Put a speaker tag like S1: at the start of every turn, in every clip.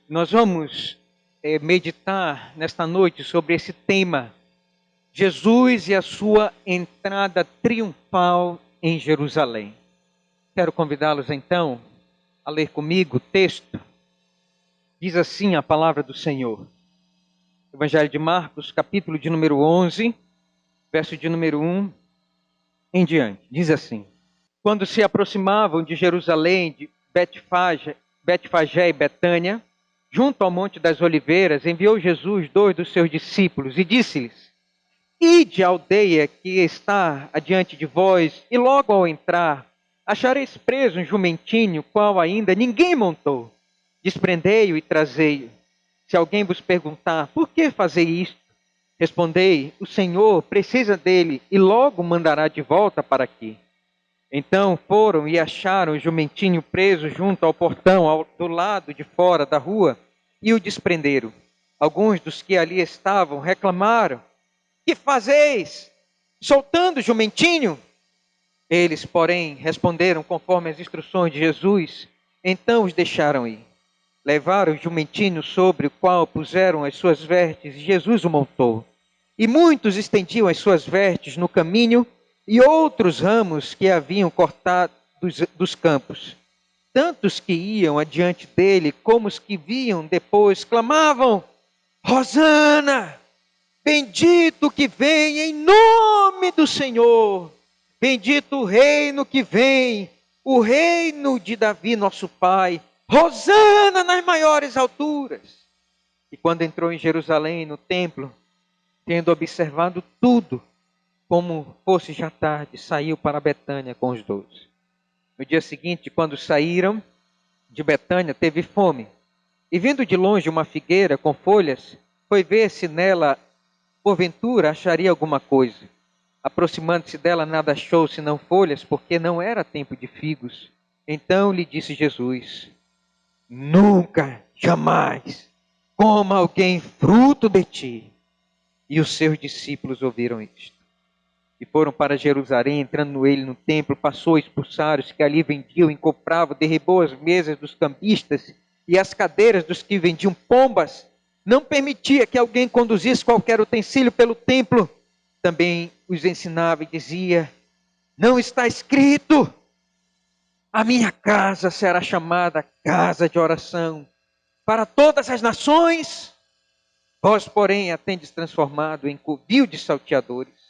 S1: Nós vamos meditar nesta noite sobre esse tema, Jesus e a sua entrada triunfal em Jerusalém. Quero convidá-los então a ler comigo o texto. Diz assim a palavra do Senhor. Evangelho de Marcos, capítulo de número 11, verso de número 1 em diante. Diz assim: Quando se aproximavam de Jerusalém, de Betfagé e Betânia, junto ao Monte das Oliveiras, enviou Jesus 2 dos seus discípulos e disse-lhes: Ide à aldeia que está adiante de vós, e logo ao entrar, achareis preso um jumentinho, qual ainda ninguém montou. Desprendei-o e trazei-o. Se alguém vos perguntar, por que fazei isto? Respondei, o Senhor precisa dele e logo mandará de volta para aqui. Então foram e acharam o jumentinho preso junto ao portão, do lado de fora da rua, e o desprenderam. Alguns dos que ali estavam reclamaram: Que fazeis, soltando o jumentinho? Eles, porém, responderam conforme as instruções de Jesus. Então os deixaram ir. Levaram o jumentinho sobre o qual puseram as suas vestes, e Jesus o montou. E muitos estendiam as suas vestes no caminho, e outros ramos que haviam cortado dos campos. Tantos que iam adiante dele, como os que viam depois, clamavam: Hosana! Bendito que vem em nome do Senhor! Bendito o reino que vem, o reino de Davi, nosso pai! Hosana nas maiores alturas! E quando entrou em Jerusalém, no templo, tendo observado tudo, como fosse já tarde, saiu para Betânia com os 12. No dia seguinte, quando saíram de Betânia, teve fome. E vindo de longe uma figueira com folhas, foi ver se nela, porventura, acharia alguma coisa. Aproximando-se dela, nada achou senão folhas, porque não era tempo de figos. Então lhe disse Jesus: Nunca, jamais, coma alguém fruto de ti. E os seus discípulos ouviram isto. E foram para Jerusalém, entrando ele no templo, passou a expulsar os que ali vendiam e compravam, derribou as mesas dos cambistas e as cadeiras dos que vendiam pombas. Não permitia que alguém conduzisse qualquer utensílio pelo templo. Também os ensinava e dizia: Não está escrito: A minha casa será chamada casa de oração para todas as nações? Vós, porém, a tendes transformado em covil de salteadores.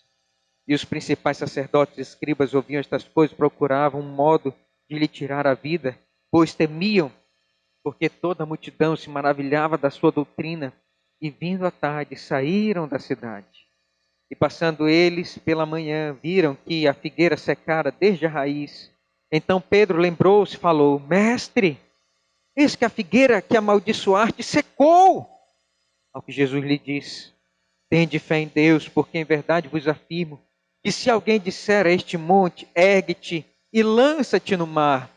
S1: E os principais sacerdotes e escribas ouviam estas coisas, procuravam um modo de lhe tirar a vida, pois temiam, porque toda a multidão se maravilhava da sua doutrina. E vindo à tarde, saíram da cidade. E passando eles pela manhã, viram que a figueira secara desde a raiz. Então Pedro lembrou-se e falou: Mestre, eis que a figueira que amaldiçoaste secou. Ao que Jesus lhe disse: Tende fé em Deus, porque em verdade vos afirmo que se alguém disser a este monte, ergue-te e lança-te no mar,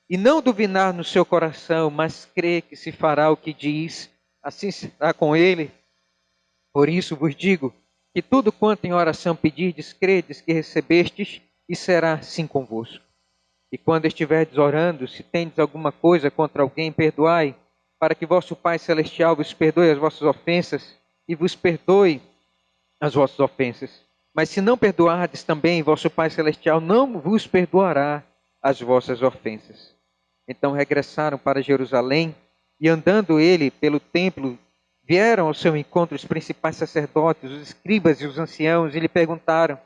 S1: e não duvidar no seu coração, mas crê que se fará o que diz, assim será com ele. Por isso vos digo que tudo quanto em oração pedirdes, credes que recebestes, e será assim convosco. E quando estiverdes orando, se tendes alguma coisa contra alguém, perdoai, para que vosso Pai Celestial vos perdoe as vossas ofensas, e vos perdoe as vossas ofensas. Mas se não perdoardes também, vosso Pai Celestial não vos perdoará as vossas ofensas. Então regressaram para Jerusalém, e andando ele pelo templo, vieram ao seu encontro os principais sacerdotes, os escribas e os anciãos, e lhe perguntaram: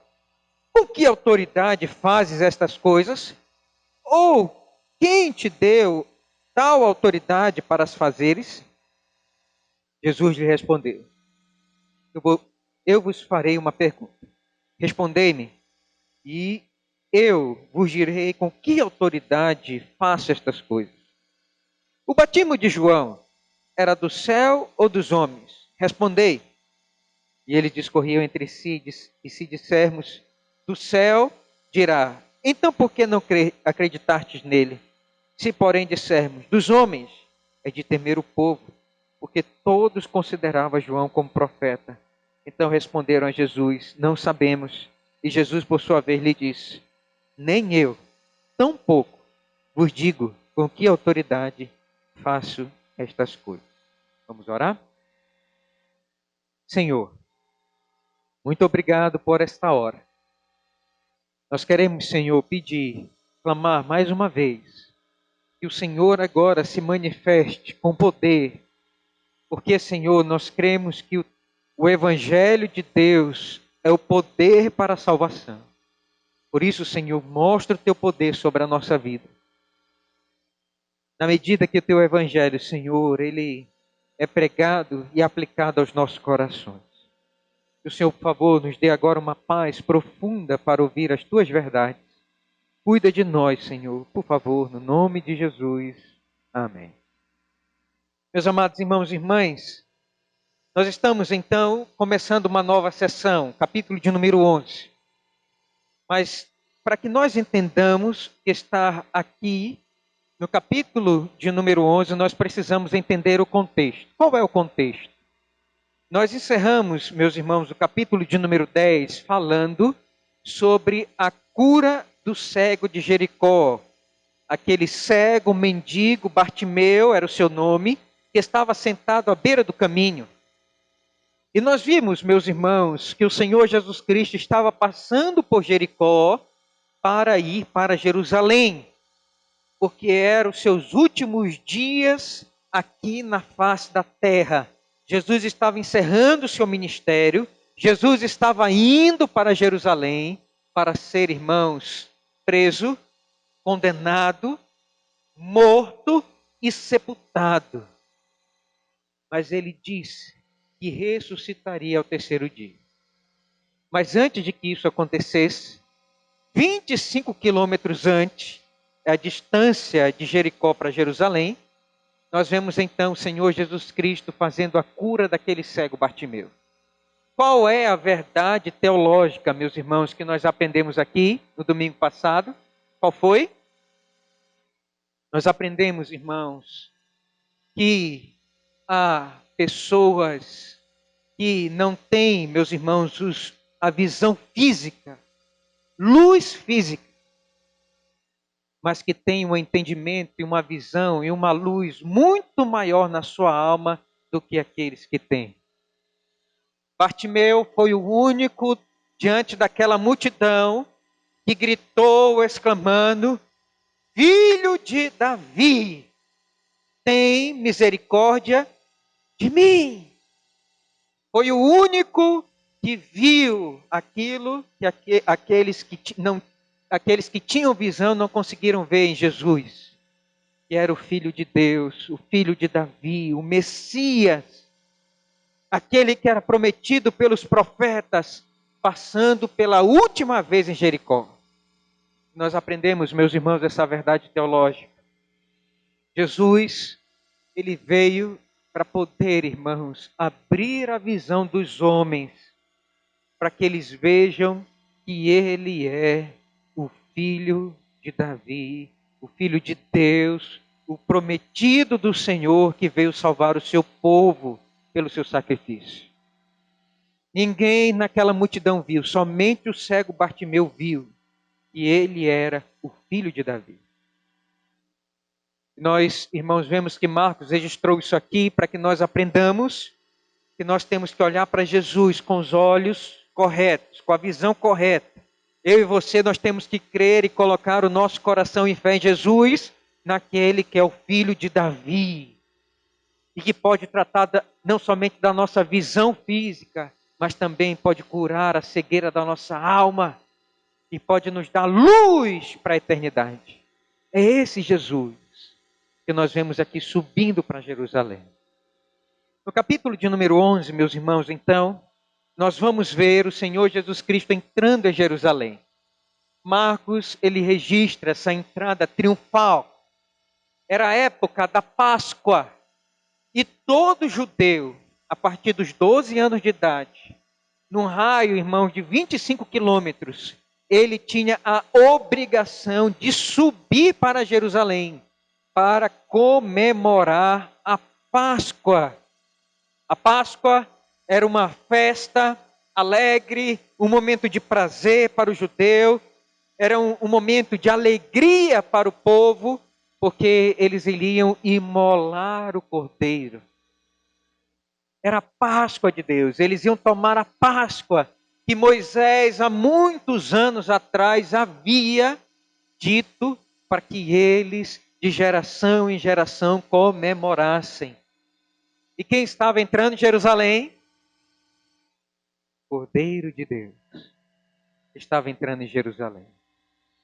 S1: Com que autoridade fazes estas coisas? Ou quem te deu tal autoridade para as fazeres? Jesus lhe respondeu: Eu vos farei uma pergunta. Respondei-me, e eu vos direi com que autoridade faço estas coisas. O batismo de João era do céu ou dos homens? Respondei. E eles discorriam entre si, e se dissermos do céu, dirá: Então por que não acreditastes nele? Se porém dissermos dos homens, é de temer o povo, porque todos consideravam João como profeta. Então responderam a Jesus: Não sabemos. E Jesus, por sua vez, lhe disse: Nem eu, tampouco, vos digo com que autoridade faço estas coisas. Vamos orar? Senhor, muito obrigado por esta hora. Nós queremos, Senhor, pedir, clamar mais uma vez, que o Senhor agora se manifeste com poder, porque, Senhor, nós cremos que o Evangelho de Deus é o poder para a salvação. Por isso, Senhor, mostra o teu poder sobre a nossa vida. Na medida que o teu Evangelho, Senhor, ele é pregado e aplicado aos nossos corações. Que o Senhor, por favor, nos dê agora uma paz profunda para ouvir as tuas verdades. Cuida de nós, Senhor, por favor, no nome de Jesus. Amém. Meus amados irmãos e irmãs, nós estamos então começando uma nova sessão, capítulo de número 11. Mas para que nós entendamos que está aqui no capítulo de número 11, nós precisamos entender o contexto. Qual é o contexto? Nós encerramos, meus irmãos, o capítulo de número 10, falando sobre a cura do cego de Jericó. Aquele cego, mendigo, Bartimeu, era o seu nome, que estava sentado à beira do caminho. E nós vimos, meus irmãos, que o Senhor Jesus Cristo estava passando por Jericó para ir para Jerusalém, porque eram os seus últimos dias aqui na face da terra. Jesus estava encerrando o seu ministério, Jesus estava indo para Jerusalém para ser, irmãos, preso, condenado, morto e sepultado. Mas ele disse que ressuscitaria ao terceiro dia. Mas antes de que isso acontecesse, 25 quilômetros antes, a distância de Jericó para Jerusalém, nós vemos então o Senhor Jesus Cristo fazendo a cura daquele cego Bartimeu. Qual é a verdade teológica, meus irmãos, que nós aprendemos aqui no domingo passado? Qual foi? Nós aprendemos, irmãos, que há pessoas que não têm, meus irmãos, a visão física, luz física, mas que têm um entendimento e uma visão e uma luz muito maior na sua alma do que aqueles que têm. Bartimeu foi o único diante daquela multidão que gritou exclamando: Filho de Davi, tem misericórdia de mim. Foi o único que viu aquilo que aqueles que tinham visão não conseguiram ver em Jesus, que era o Filho de Deus, o Filho de Davi, o Messias, aquele que era prometido pelos profetas, passando pela última vez em Jericó. Nós aprendemos, meus irmãos, essa verdade teológica. Jesus, ele veio para poder, irmãos, abrir a visão dos homens, para que eles vejam que ele é o Filho de Davi, o Filho de Deus, o prometido do Senhor que veio salvar o seu povo pelo seu sacrifício. Ninguém naquela multidão viu, somente o cego Bartimeu viu que ele era o Filho de Davi. Nós, irmãos, vemos que Marcos registrou isso aqui para que nós aprendamos que nós temos que olhar para Jesus com os olhos corretos, com a visão correta. Eu e você, nós temos que crer e colocar o nosso coração em fé em Jesus, naquele que é o Filho de Davi, e que pode tratar não somente da nossa visão física, mas também pode curar a cegueira da nossa alma, e pode nos dar luz para a eternidade. É esse Jesus que nós vemos aqui subindo para Jerusalém. No capítulo de número 11, meus irmãos, então, nós vamos ver o Senhor Jesus Cristo entrando em Jerusalém. Marcos, ele registra essa entrada triunfal. Era a época da Páscoa. E todo judeu, a partir dos 12 anos de idade, num raio, irmãos, de 25 quilômetros, ele tinha a obrigação de subir para Jerusalém para comemorar a Páscoa. A Páscoa era uma festa alegre, um momento de prazer para o judeu, era um momento de alegria para o povo, porque eles iriam imolar o cordeiro. Era a Páscoa de Deus. Eles iam tomar a Páscoa que Moisés, há muitos anos atrás, havia dito para que eles, de geração em geração, comemorassem. E quem estava entrando em Jerusalém? O Cordeiro de Deus estava entrando em Jerusalém.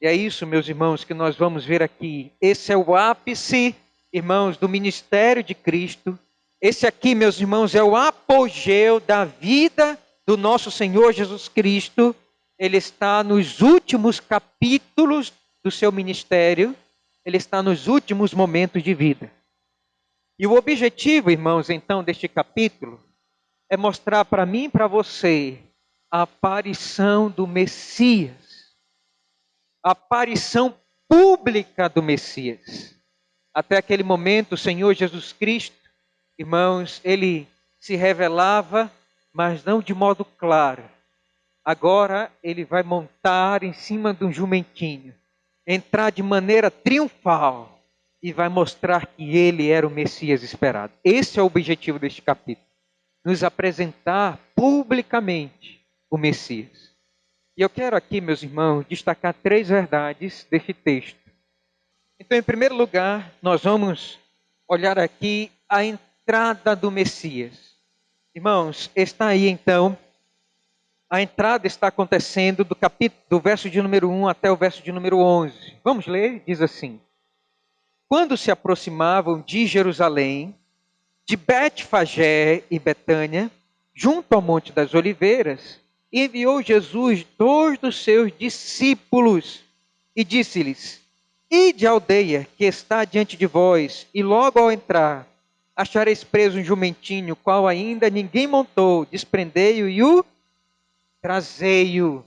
S1: E é isso, meus irmãos, que nós vamos ver aqui. Esse é o ápice, irmãos, do ministério de Cristo. Esse aqui, meus irmãos, é o apogeu da vida do nosso Senhor Jesus Cristo. Ele está nos últimos capítulos do seu ministério. Ele está nos últimos momentos de vida. E o objetivo, irmãos, então, deste capítulo é mostrar para mim e para você a aparição do Messias. A aparição pública do Messias. Até aquele momento, o Senhor Jesus Cristo, irmãos, ele se revelava, mas não de modo claro. Agora ele vai montar em cima de um jumentinho, entrar de maneira triunfal e vai mostrar que ele era o Messias esperado. Esse é o objetivo deste capítulo. Nos apresentar publicamente o Messias. E eu quero aqui, meus irmãos, destacar 3 verdades deste texto. Então, em primeiro lugar, nós vamos olhar aqui a entrada do Messias. Irmãos, está aí então, a entrada está acontecendo do verso de número 1 até o verso de número 11. Vamos ler? Diz assim: Quando se aproximavam de Jerusalém, de Betfagé e Betânia, junto ao Monte das Oliveiras, enviou Jesus 2 dos seus discípulos e disse-lhes: Ide à aldeia que está diante de vós, e logo ao entrar, achareis preso um jumentinho, qual ainda ninguém montou, desprendei-o e o trazei-o.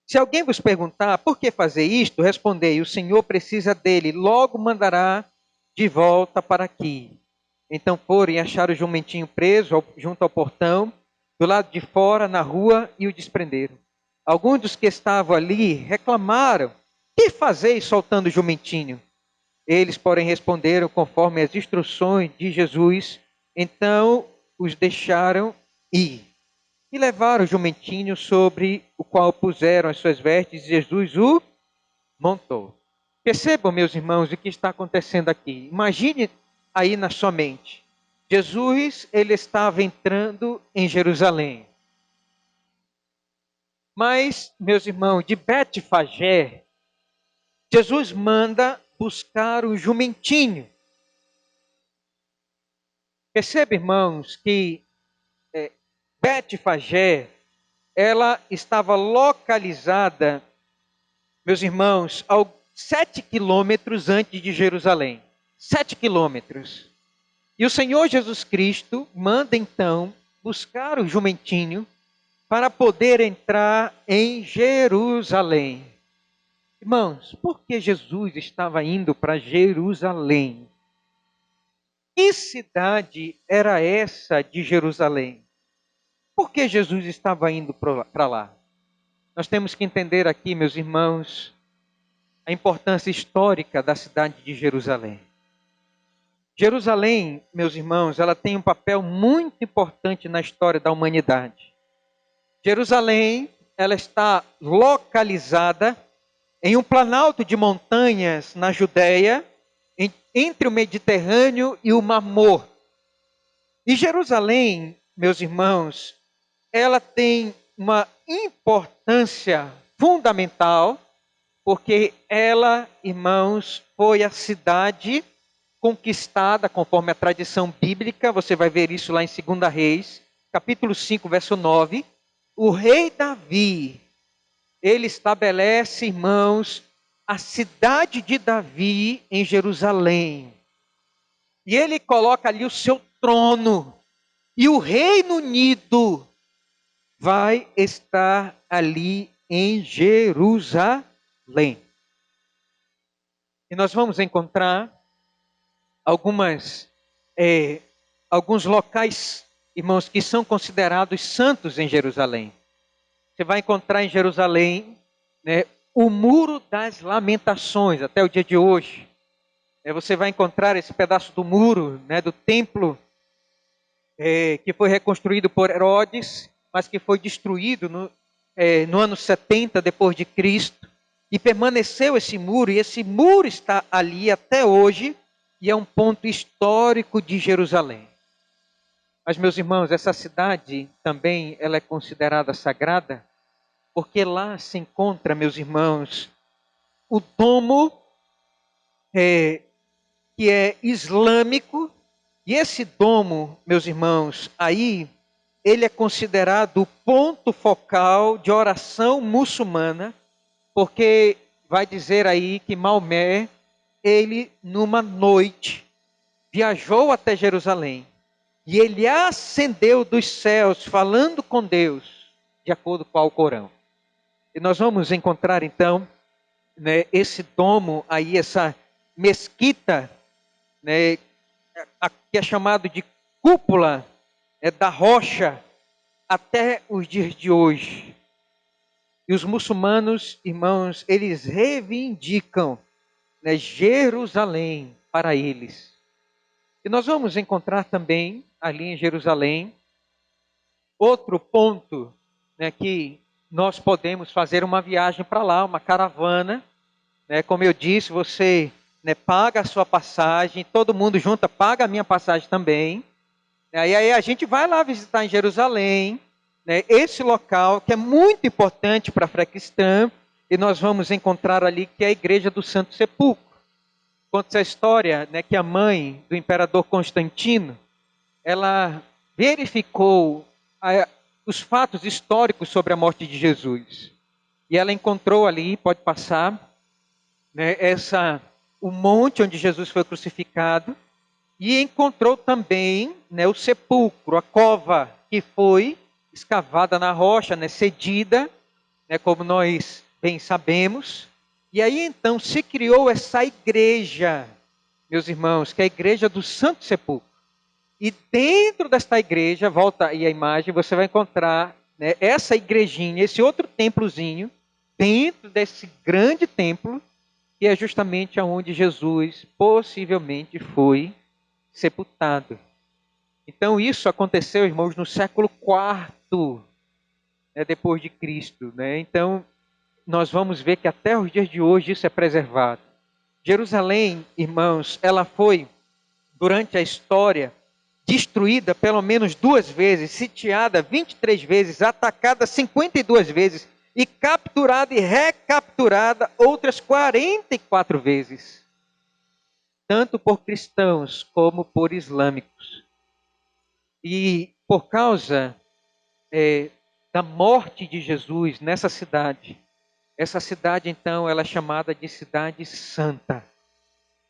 S1: Se alguém vos perguntar por que fazer isto, respondei: o Senhor precisa dele, logo mandará de volta para aqui. Então foram e acharam o jumentinho preso junto ao portão, do lado de fora, na rua, e o desprenderam. Alguns dos que estavam ali reclamaram: que fazeis soltando o jumentinho? Eles, porém, responderam conforme as instruções de Jesus. Então os deixaram ir. E levaram o jumentinho, sobre o qual puseram as suas vestes, e Jesus o montou. Percebam, meus irmãos, o que está acontecendo aqui. Imagine aí na sua mente. Jesus, ele estava entrando em Jerusalém. Mas, meus irmãos, de Betfagé, Jesus manda buscar o jumentinho. Perceba, irmãos, que Betfagé, ela estava localizada, meus irmãos, a 7 quilômetros antes de Jerusalém. 7 quilômetros. E o Senhor Jesus Cristo manda então buscar o jumentinho para poder entrar em Jerusalém. Irmãos, por que Jesus estava indo para Jerusalém? Que cidade era essa de Jerusalém? Por que Jesus estava indo para lá? Nós temos que entender aqui, meus irmãos, a importância histórica da cidade de Jerusalém. Jerusalém, meus irmãos, ela tem um papel muito importante na história da humanidade. Jerusalém, ela está localizada em um planalto de montanhas na Judéia, entre o Mediterrâneo e o Mar Morto. E Jerusalém, meus irmãos, ela tem uma importância fundamental, porque ela, irmãos, foi a cidade conquistada, conforme a tradição bíblica. Você vai ver isso lá em 2 Reis, capítulo 5, verso 9. O rei Davi, ele estabelece, irmãos, a cidade de Davi em Jerusalém. E ele coloca ali o seu trono. E o Reino Unido vai estar ali em Jerusalém. E nós vamos encontrar alguns locais, irmãos, que são considerados santos em Jerusalém. Você vai encontrar em Jerusalém, né, o Muro das Lamentações, até o dia de hoje. Você vai encontrar esse pedaço do muro, né, do templo que foi reconstruído por Herodes, mas que foi destruído no ano 70 depois de Cristo. E permaneceu esse muro, e esse muro está ali até hoje, e é um ponto histórico de Jerusalém. Mas, meus irmãos, essa cidade também ela é considerada sagrada, porque lá se encontra, meus irmãos, o domo que é islâmico, e esse domo, meus irmãos, aí ele é considerado o ponto focal de oração muçulmana, porque vai dizer aí que Maomé, ele numa noite viajou até Jerusalém e ele ascendeu dos céus falando com Deus, de acordo com o Alcorão. E nós vamos encontrar então, né, esse domo aí, essa mesquita, né, que é chamado de cúpula da rocha até os dias de hoje. E os muçulmanos, irmãos, eles reivindicam, né, Jerusalém para eles. E nós vamos encontrar também ali em Jerusalém outro ponto, né, que nós podemos fazer uma viagem para lá, uma caravana, né, como eu disse, você, né, paga a sua passagem, todo mundo junta, paga a minha passagem também. E aí a gente vai lá visitar em Jerusalém, né, esse local que é muito importante para a fé cristã, e nós vamos encontrar ali que é a igreja do Santo Sepulcro. Conta a história, né, que a mãe do imperador Constantino, ela verificou os fatos históricos sobre a morte de Jesus. E ela encontrou ali, pode passar, né, o monte onde Jesus foi crucificado, e encontrou também, né, o sepulcro, a cova que foi escavada na rocha, né, cedida, né, como nós bem sabemos. E aí então se criou essa igreja, meus irmãos, que é a igreja do Santo Sepulcro. E dentro desta igreja, volta aí a imagem, você vai encontrar, né, essa igrejinha, esse outro templozinho, dentro desse grande templo, que é justamente aonde Jesus possivelmente foi sepultado. Então isso aconteceu, irmãos, no século IV, né, depois de Cristo, né? Então nós vamos ver que até os dias de hoje isso é preservado. Jerusalém, irmãos, ela foi durante a história destruída pelo menos 2 vezes, sitiada 23 vezes, atacada 52 vezes e capturada e recapturada outras 44 vezes, tanto por cristãos como por islâmicos. E por causa da morte de Jesus nessa cidade, essa cidade então ela é chamada de Cidade Santa,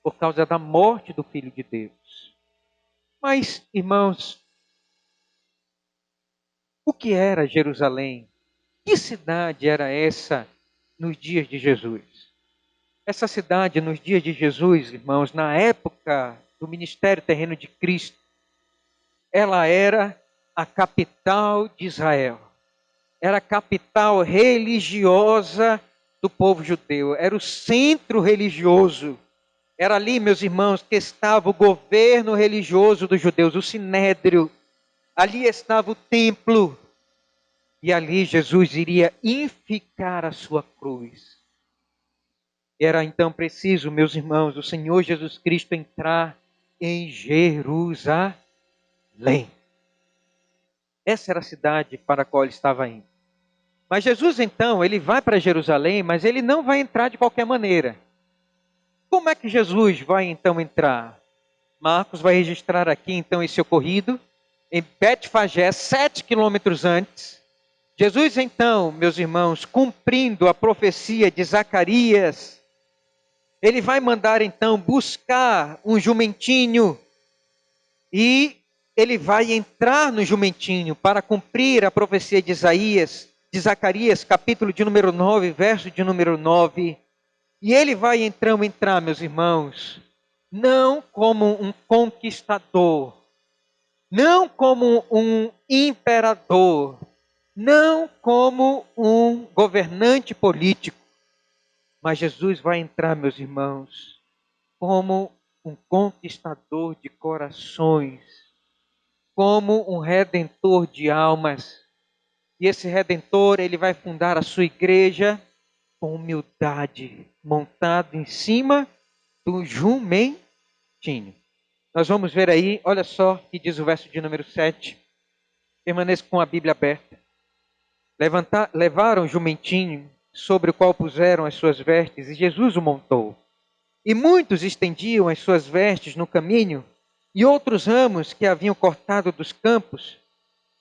S1: por causa da morte do Filho de Deus. Mas, irmãos, o que era Jerusalém? Que cidade era essa nos dias de Jesus? Essa cidade, nos dias de Jesus, irmãos, na época do ministério terreno de Cristo, ela era a capital de Israel. Era a capital religiosa do povo judeu. Era o centro religioso. Era ali, meus irmãos, que estava o governo religioso dos judeus, o sinédrio. Ali estava o templo. E ali Jesus iria enficar a sua cruz. Era então preciso, meus irmãos, o Senhor Jesus Cristo entrar em Jerusalém. Essa era a cidade para a qual ele estava indo. Mas Jesus então, ele vai para Jerusalém, mas ele não vai entrar de qualquer maneira. Como é que Jesus vai então entrar? Marcos vai registrar aqui então esse ocorrido em Betfagé, 7 quilômetros antes. Jesus então, meus irmãos, cumprindo a profecia de Zacarias, ele vai mandar então buscar um jumentinho e ele vai entrar no jumentinho para cumprir a profecia de Isaías, de Zacarias, capítulo de número 9, verso de número 9. E ele vai então entrar, meus irmãos, não como um conquistador, não como um imperador, não como um governante político, mas Jesus vai entrar, meus irmãos, como um conquistador de corações. como um redentor de almas. E esse redentor, ele vai fundar a sua igreja com humildade, montado em cima do jumentinho. Nós vamos ver aí, olha só que diz o verso de número 7. Permaneça com a Bíblia aberta. Levaram o jumentinho, sobre o qual puseram as suas vestes, e Jesus o montou. E muitos estendiam as suas vestes no caminho, e outros ramos que haviam cortado dos campos,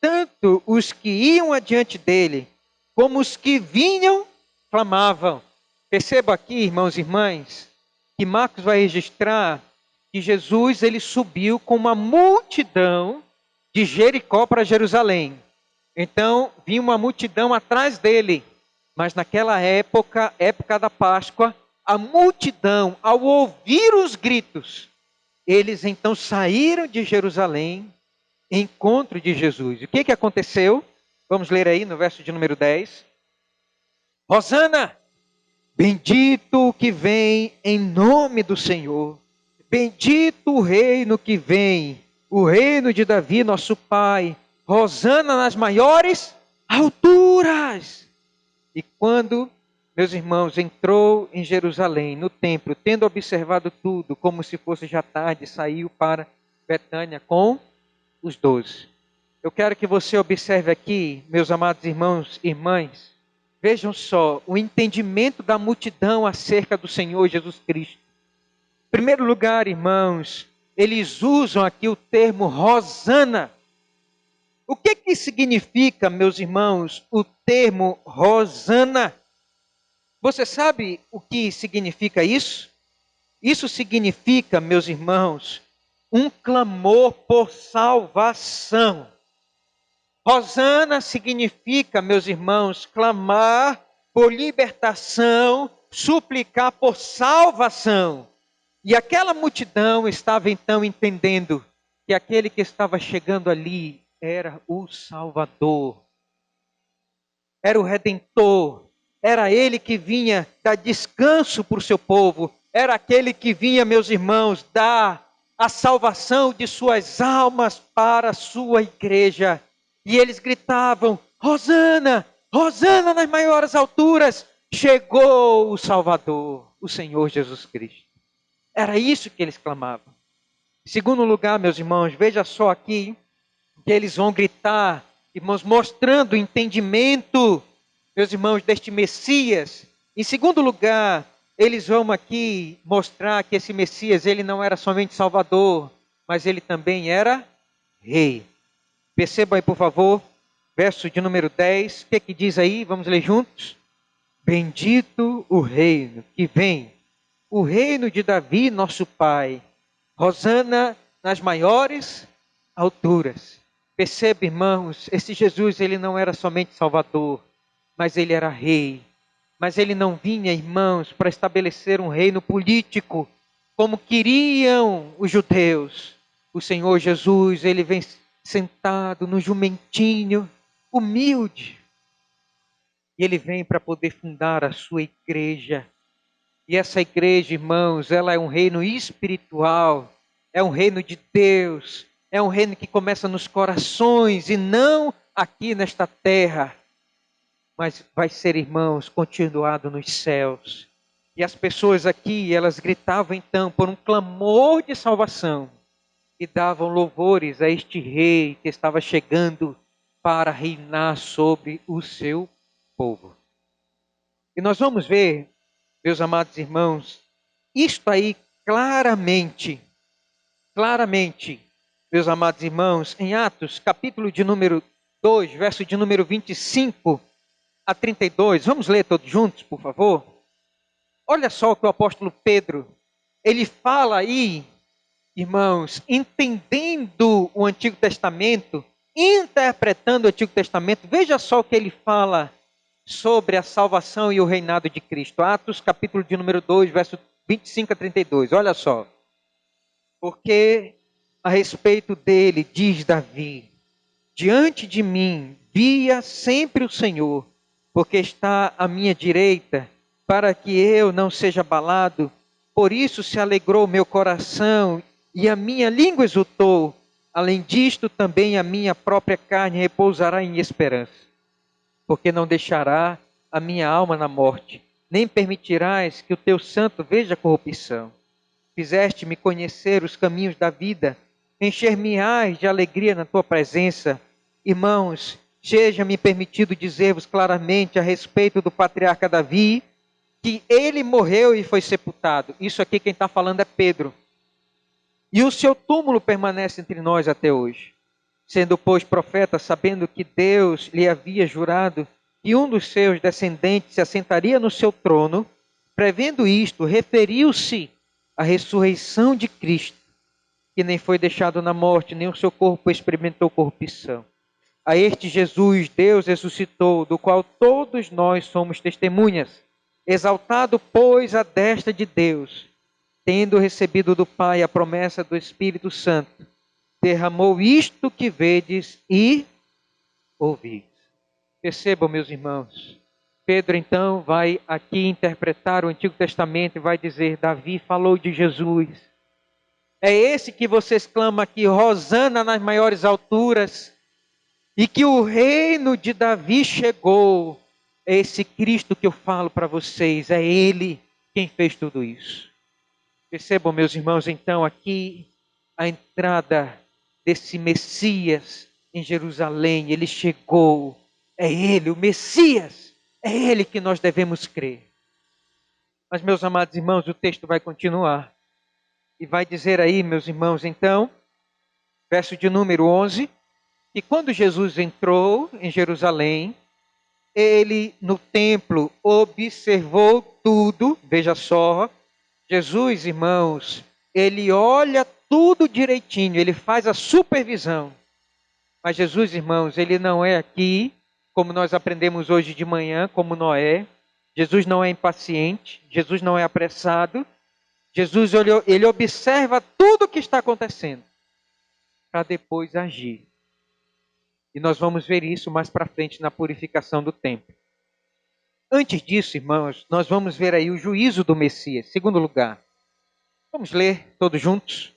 S1: tanto os que iam adiante dele, como os que vinham, clamavam. Perceba aqui, irmãos e irmãs, que Marcos vai registrar que Jesus ele subiu com uma multidão de Jericó para Jerusalém. Então, vinha uma multidão atrás dele. Mas naquela época, época da Páscoa, a multidão, ao ouvir os gritos, eles então saíram de Jerusalém em encontro de Jesus. O que aconteceu? Vamos ler aí no verso de número 10. Hosana, bendito o que vem em nome do Senhor. Bendito o reino que vem, o reino de Davi, nosso pai. Hosana nas maiores alturas. E quando, meus irmãos, entrou em Jerusalém, no templo, tendo observado tudo, como se fosse já tarde, saiu para Betânia com os 12. Eu quero que você observe aqui, meus amados irmãos e irmãs, vejam só o entendimento da multidão acerca do Senhor Jesus Cristo. Em primeiro lugar, irmãos, eles usam aqui o termo Hosana. O que significa, meus irmãos, o termo Hosana? Você sabe o que significa isso? Isso significa, meus irmãos, um clamor por salvação. Hosana significa, meus irmãos, clamar por libertação, suplicar por salvação. E aquela multidão estava então entendendo que aquele que estava chegando ali era o Salvador, era o Redentor, era ele que vinha dar descanso para o seu povo, era aquele que vinha, meus irmãos, dar a salvação de suas almas para a sua igreja. E eles gritavam: Hosana, Hosana nas maiores alturas, chegou o Salvador, o Senhor Jesus Cristo. Era isso que eles clamavam. Em segundo lugar, meus irmãos, veja só aqui, que eles vão gritar, irmãos, mostrando o entendimento, meus irmãos, deste Messias. Em segundo lugar, eles vão aqui mostrar que esse Messias, ele não era somente Salvador, mas ele também era Rei. Perceba aí, por favor, verso de número 10, o que diz aí? Vamos ler juntos. Bendito o reino que vem, o reino de Davi, nosso pai. Hosana nas maiores alturas. Perceba, irmãos, esse Jesus, ele não era somente Salvador, mas ele era Rei. Mas ele não vinha, irmãos, para estabelecer um reino político, como queriam os judeus. O Senhor Jesus, ele vem sentado no jumentinho, humilde. E ele vem para poder fundar a sua igreja. E essa igreja, irmãos, ela é um reino espiritual, é um reino de Deus, é um reino que começa nos corações e não aqui nesta terra. Mas vai ser, irmãos, continuado nos céus. E as pessoas aqui, elas gritavam então por um clamor de salvação e davam louvores a este rei que estava chegando para reinar sobre o seu povo. E nós vamos ver, meus amados irmãos, isto aí claramente, meus amados irmãos, em Atos, capítulo de número 2, verso de número 25 a 32. Vamos ler todos juntos, por favor? Olha só o que o apóstolo Pedro, ele fala aí, irmãos, entendendo o Antigo Testamento, interpretando o Antigo Testamento. Veja só o que ele fala sobre a salvação e o reinado de Cristo. Atos, capítulo de número 2, verso 25 a 32. Olha só. Porque a respeito dele, diz Davi, diante de mim via sempre o Senhor, porque está à minha direita, para que eu não seja abalado. Por isso se alegrou meu coração e a minha língua exultou. Além disto, também a minha própria carne repousará em esperança, porque não deixará a minha alma na morte, nem permitirás que o teu santo veja corrupção. Fizeste-me conhecer os caminhos da vida, encher-me-ás de alegria na tua presença. Irmãos, seja-me permitido dizer-vos claramente a respeito do patriarca Davi, que ele morreu e foi sepultado. Isso aqui quem está falando é Pedro. E o seu túmulo permanece entre nós até hoje. Sendo, pois, profeta, sabendo que Deus lhe havia jurado que um dos seus descendentes se assentaria no seu trono, prevendo isto, referiu-se à ressurreição de Cristo, que nem foi deixado na morte, nem o seu corpo experimentou corrupção. A este Jesus Deus ressuscitou, do qual todos nós somos testemunhas. Exaltado, pois, à destra de Deus, tendo recebido do Pai a promessa do Espírito Santo, derramou isto que vedes e ouvis. Percebam, meus irmãos, Pedro então vai aqui interpretar o Antigo Testamento e vai dizer: Davi falou de Jesus. É esse que vocês clamam aqui, Hosana nas maiores alturas, e que o reino de Davi chegou. É esse Cristo que eu falo para vocês, é Ele quem fez tudo isso. Percebam, meus irmãos, então aqui a entrada desse Messias em Jerusalém, ele chegou, é ele, o Messias, é ele que nós devemos crer. Mas, meus amados irmãos, o texto vai continuar e vai dizer aí, meus irmãos, então, verso de número 11, que quando Jesus entrou em Jerusalém, ele no templo observou tudo, veja só, Jesus, irmãos, ele olha tudo direitinho, ele faz a supervisão. Mas Jesus, irmãos, ele não é aqui, como nós aprendemos hoje de manhã, como Noé. Jesus não é impaciente, Jesus não é apressado. Jesus, ele observa tudo o que está acontecendo, para depois agir. E nós vamos ver isso mais para frente na purificação do templo. Antes disso, irmãos, nós vamos ver aí o juízo do Messias. Segundo lugar, vamos ler todos juntos?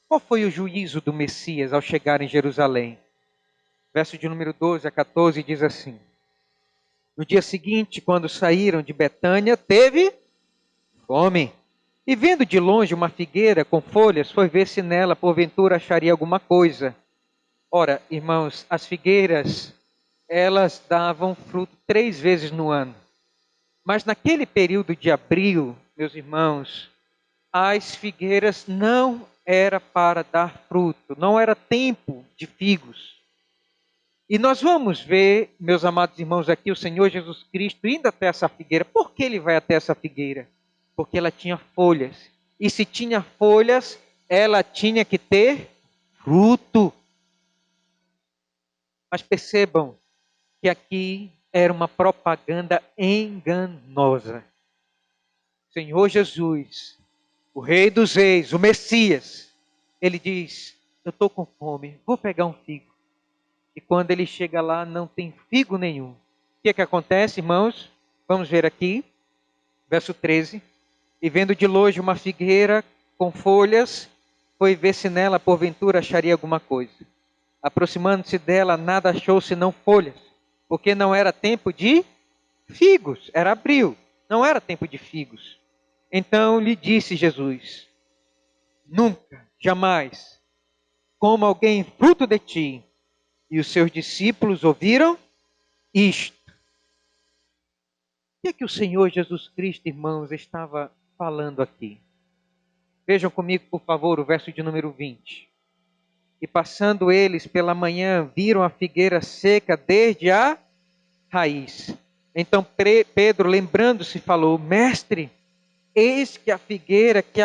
S1: Qual foi o juízo do Messias ao chegar em Jerusalém? Verso de número 12 a 14 diz assim: No dia seguinte, quando saíram de Betânia, teve fome. E vendo de longe uma figueira com folhas, foi ver se nela, porventura, acharia alguma coisa. Ora, irmãos, as figueiras, elas davam fruto 3 vezes no ano. Mas naquele período de abril, meus irmãos, as figueiras não era para dar fruto, não era tempo de figos. E nós vamos ver, meus amados irmãos, aqui o Senhor Jesus Cristo indo até essa figueira. Por que ele vai até essa figueira? Porque ela tinha folhas. E se tinha folhas, ela tinha que ter fruto. Mas percebam que aqui era uma propaganda enganosa. Senhor Jesus, o Rei dos Reis, o Messias, ele diz: eu estou com fome, vou pegar um figo. E quando ele chega lá, não tem figo nenhum. O que é que acontece, irmãos? Vamos ver aqui, verso 13. E vendo de longe uma figueira com folhas, foi ver se nela, porventura, acharia alguma coisa. Aproximando-se dela, nada achou senão folhas, porque não era tempo de figos, era abril, não era tempo de figos. Então lhe disse Jesus: nunca, jamais, coma alguém fruto de ti. E os seus discípulos ouviram isto. O que é que o Senhor Jesus Cristo, irmãos, estava falando aqui? Vejam comigo, por favor, o verso de número 20. E passando eles pela manhã, viram a figueira seca desde a raiz. Então Pedro, lembrando-se, falou: Mestre, eis que a figueira que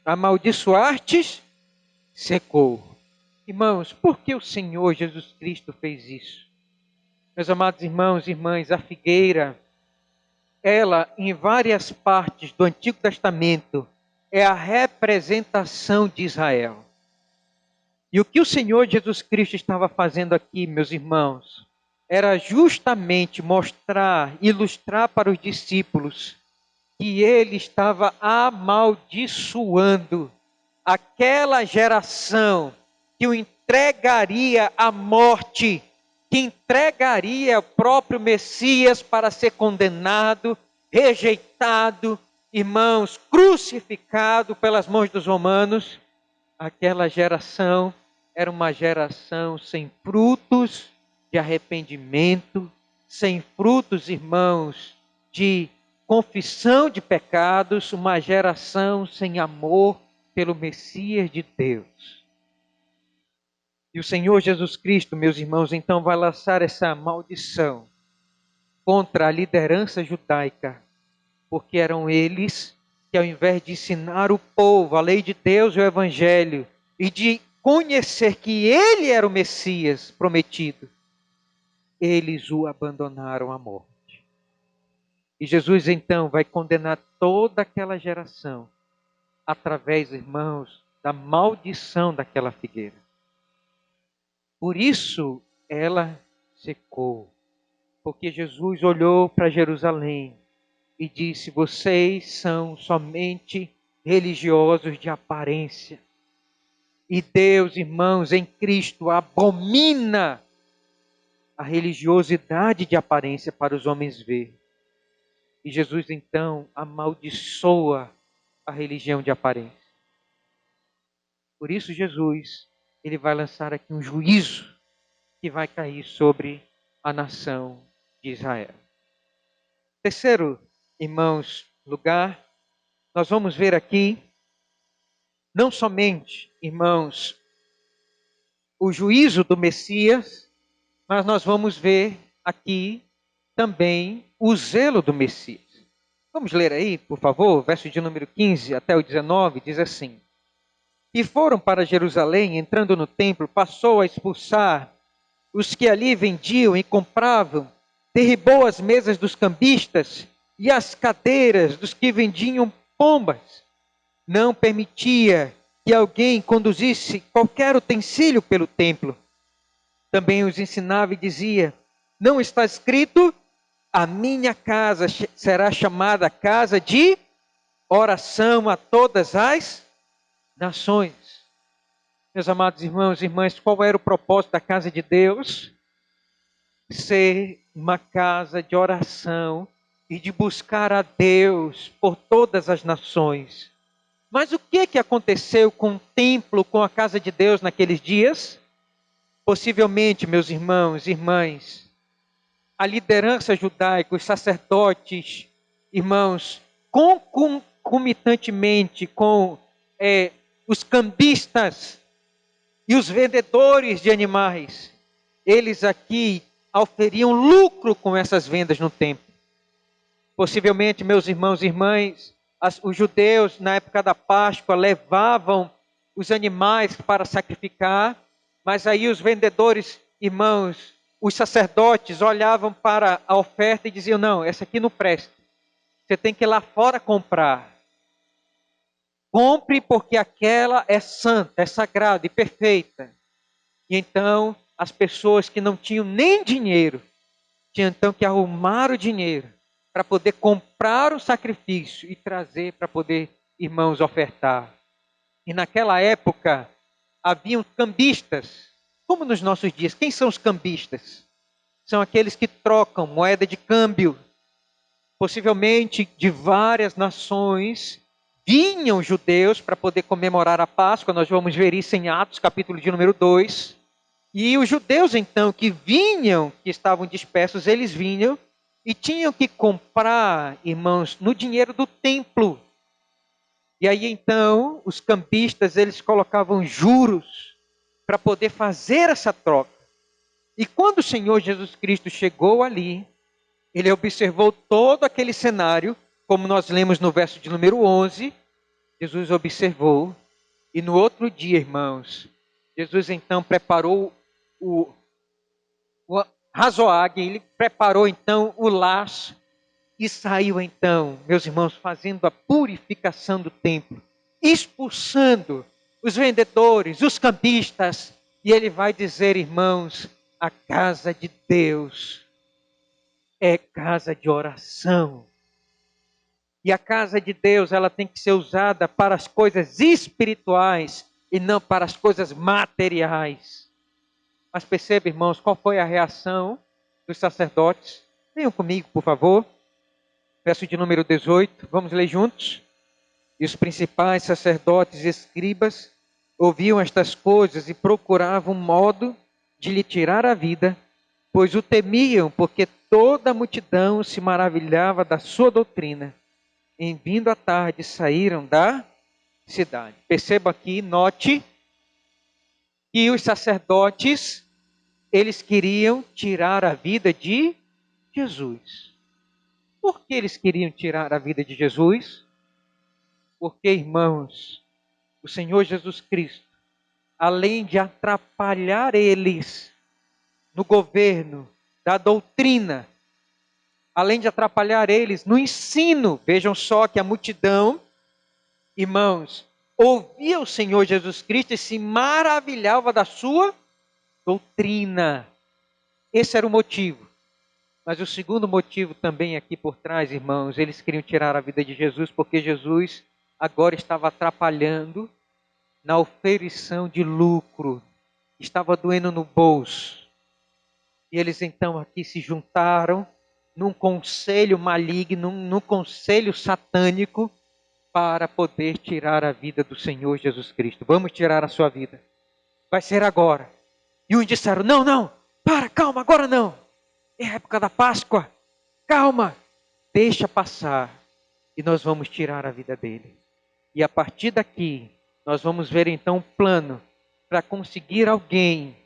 S1: amaldiçoastes secou. Irmãos, por que o Senhor Jesus Cristo fez isso? Meus amados irmãos e irmãs, a figueira, ela, em várias partes do Antigo Testamento, é a representação de Israel. E o que o Senhor Jesus Cristo estava fazendo aqui, meus irmãos, era justamente mostrar, ilustrar para os discípulos que ele estava amaldiçoando aquela geração que o entregaria à morte, que entregaria o próprio Messias para ser condenado, rejeitado, irmãos, crucificado pelas mãos dos romanos. Aquela geração era uma geração sem frutos de arrependimento, sem frutos, irmãos, de confissão de pecados, uma geração sem amor pelo Messias de Deus. E o Senhor Jesus Cristo, meus irmãos, então vai lançar essa maldição contra a liderança judaica, porque eram eles que, ao invés de ensinar o povo a lei de Deus e o Evangelho, e de conhecer que ele era o Messias prometido, eles o abandonaram à morte. E Jesus então vai condenar toda aquela geração através, irmãos, da maldição daquela figueira. Por isso ela secou, porque Jesus olhou para Jerusalém e disse: vocês são somente religiosos de aparência. E Deus, irmãos, em Cristo abomina a religiosidade de aparência para os homens ver. E Jesus então amaldiçoa a religião de aparência. Por isso Jesus, ele vai lançar aqui um juízo que vai cair sobre a nação de Israel. Terceiro, irmãos, lugar, nós vamos ver aqui, não somente, irmãos, o juízo do Messias, mas nós vamos ver aqui também o zelo do Messias. Vamos ler aí, por favor, verso de número 15 até o 19, diz assim: E foram para Jerusalém, entrando no templo, passou a expulsar os que ali vendiam e compravam, derribou as mesas dos cambistas e as cadeiras dos que vendiam pombas. Não permitia que alguém conduzisse qualquer utensílio pelo templo. Também os ensinava e dizia: não está escrito, a minha casa será chamada casa de oração a todas as nações. Meus amados irmãos e irmãs, qual era o propósito da casa de Deus? Ser uma casa de oração e de buscar a Deus por todas as nações. Mas o que aconteceu com o templo, com a casa de Deus naqueles dias? Possivelmente, meus irmãos e irmãs, a liderança judaica, os sacerdotes, irmãos, concomitantemente com os cambistas e os vendedores de animais, eles aqui auferiam lucro com essas vendas no templo. Possivelmente, meus irmãos e irmãs, os judeus, na época da Páscoa, levavam os animais para sacrificar, mas aí os vendedores, irmãos, os sacerdotes olhavam para a oferta e diziam: não, essa aqui não presta. Você tem que ir lá fora comprar. Compre porque aquela é santa, é sagrada e perfeita. E então, as pessoas que não tinham nem dinheiro, tinham então que arrumar o dinheiro para poder comprar o sacrifício e trazer para poder, irmãos, ofertar. E naquela época, haviam cambistas, como nos nossos dias. Quem são os cambistas? São aqueles que trocam moeda de câmbio. Possivelmente de várias nações vinham judeus para poder comemorar a Páscoa. Nós vamos ver isso em Atos, capítulo de número 2. E os judeus então que vinham, que estavam dispersos, eles vinham e tinham que comprar, irmãos, no dinheiro do templo. E aí então os cambistas, eles colocavam juros para poder fazer essa troca. E quando o Senhor Jesus Cristo chegou ali, ele observou todo aquele cenário, como nós lemos no verso de número 11, Jesus observou, e no outro dia, irmãos, Jesus então preparou o razoague, ele preparou então o laço, e saiu então, meus irmãos, fazendo a purificação do templo, expulsando os vendedores, os cambistas, e ele vai dizer, irmãos, a casa de Deus é casa de oração. E a casa de Deus, ela tem que ser usada para as coisas espirituais, e não para as coisas materiais. Mas perceba, irmãos, qual foi a reação dos sacerdotes? Venham comigo, por favor. Verso de número 18, vamos ler juntos. E os principais sacerdotes e escribas ouviam estas coisas e procuravam um modo de lhe tirar a vida, pois o temiam, porque toda a multidão se maravilhava da sua doutrina. Em vindo à tarde, saíram da cidade. Perceba aqui, note, que os sacerdotes, eles queriam tirar a vida de Jesus. Por que eles queriam tirar a vida de Jesus? Porque, irmãos, o Senhor Jesus Cristo, além de atrapalhar eles no governo da doutrina, além de atrapalhar eles no ensino, vejam só que a multidão, irmãos, ouvia o Senhor Jesus Cristo e se maravilhava da sua doutrina. Esse era o motivo. Mas o segundo motivo também aqui por trás, irmãos, eles queriam tirar a vida de Jesus porque Jesus agora estava atrapalhando na oferição de lucro, estava doendo no bolso. E eles então aqui se juntaram num conselho maligno, num conselho satânico, para poder tirar a vida do Senhor Jesus Cristo. Vamos tirar a sua vida. Vai ser agora. E uns disseram, não, não, calma, agora não. É a época da Páscoa. Calma, deixa passar. E nós vamos tirar a vida dele. E a partir daqui, nós vamos ver então um plano para conseguir alguém.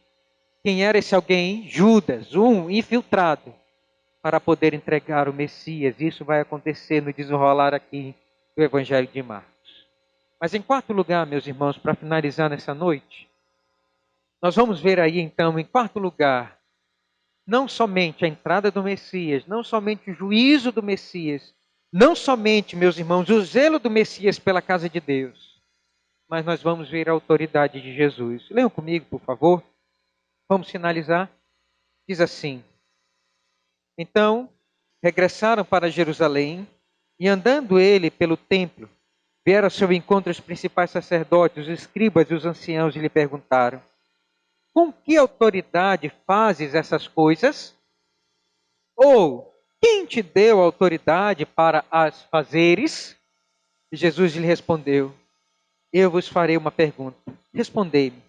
S1: Quem era esse alguém? Judas, um infiltrado, para poder entregar o Messias. Isso vai acontecer no desenrolar aqui do Evangelho de Marcos. Mas em quarto lugar, meus irmãos, para finalizar nessa noite, nós vamos ver aí então, em quarto lugar, não somente a entrada do Messias, não somente o juízo do Messias, não somente, meus irmãos, o zelo do Messias pela casa de Deus, mas nós vamos ver a autoridade de Jesus. Leiam comigo, por favor. Vamos finalizar. Diz assim: então, regressaram para Jerusalém, e andando ele pelo templo, vieram ao seu encontro os principais sacerdotes, os escribas e os anciãos, e lhe perguntaram: com que autoridade fazes essas coisas? Ou, quem te deu autoridade para as fazeres? E Jesus lhe respondeu: eu vos farei uma pergunta. Respondei-me,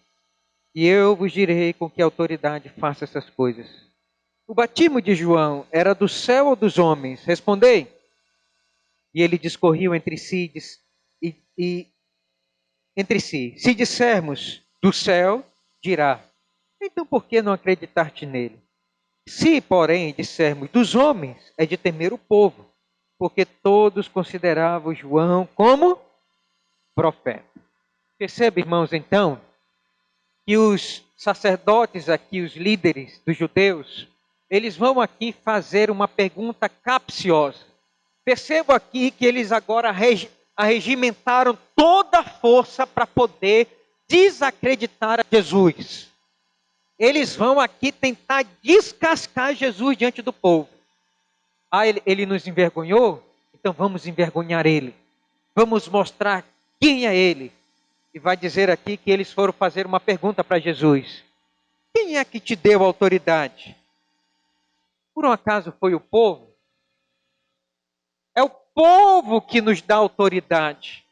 S1: e eu vos direi com que autoridade faço essas coisas. O batismo de João era do céu ou dos homens? Respondei. E ele discorriu entre si, entre si. Se dissermos do céu, dirá: então por que não acreditar-te nele? Se, porém, dissermos dos homens, é de temer o povo, porque todos consideravam João como profeta. Percebe, irmãos, então, que os sacerdotes aqui, os líderes dos judeus, eles vão aqui fazer uma pergunta capciosa. Percebo aqui que eles agora arregimentaram toda a força para poder desacreditar a Jesus. Eles vão aqui tentar descascar Jesus diante do povo. Ah, ele nos envergonhou? Então vamos envergonhar ele. Vamos mostrar quem é ele. E vai dizer aqui que eles foram fazer uma pergunta para Jesus: quem é que te deu autoridade? Por um acaso foi o povo? É o povo que nos dá autoridade.